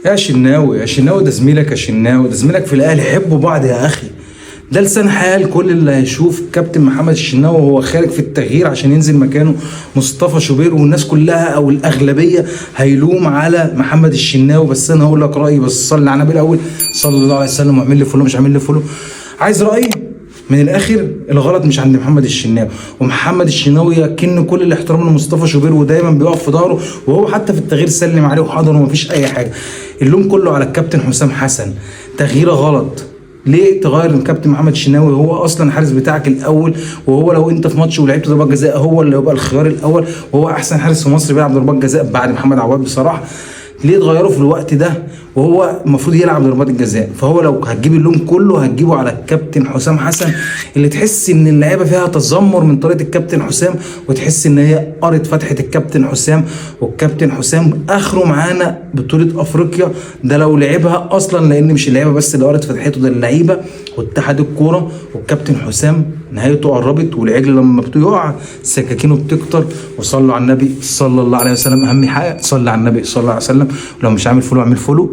يا شناوي يا شناوي، ده زميلك، يا شناوي ده زميلك في الاهلي، حبوا بعض يا اخي. ده لسان حال كل اللي هيشوف كابتن محمد الشناوي وهو خارج في التغيير عشان ينزل مكانه مصطفى شوبير، والناس كلها او الاغلبيه هيلوم على محمد الشناوي. بس انا هقول لك رايي، بس صلي على النبي الاول صلى الله عليه وسلم، واعمل لي فولو مش عامل لي فولو. عايز رايي من الاخر، الغلط مش عند محمد الشناوي، ومحمد الشناوي يكن كل الاحترام لمصطفى شوبير ودايما بيقف في ظهره، وهو حتى في التغيير سلم عليه وحضن ومفيش اي حاجه. اللوم كله على الكابتن حسام حسن، تغييره غلط. ليه تغير من كابتن محمد الشناوي؟ هو اصلا حارس بتاعك الاول، وهو لو انت في ماتش ولعبت ضربات جزاء هو اللي يبقى الخيار الاول، وهو احسن حارس في مصر بيلعب ضربات جزاء بعد محمد عواد بصراحه. ليه تغيره في الوقت ده وهو المفروض يلعب ضربات الجزاء؟ فهو لو هتجيب اللوم كله هتجيبه على الكابتن حسام حسن، اللي تحس ان اللعيبه فيها تذمر من طريقه الكابتن حسام، وتحس ان هي قرت فتحه الكابتن حسام. والكابتن حسام اخره معانا بطوله افريقيا، ده لو لعبها اصلا، لان مش اللعيبه بس اللي قرت فتحته، ده اللعيبه واتحاد الكوره. والكابتن حسام نهايته قربت، والعجل لما بيقع سكاكينه بتكتر. وصلوا على النبي صلى الله عليه وسلم، اهم حاجه صلي على النبي صلى الله عليه وسلم. ولو مش عامل فولو اعمل فولو.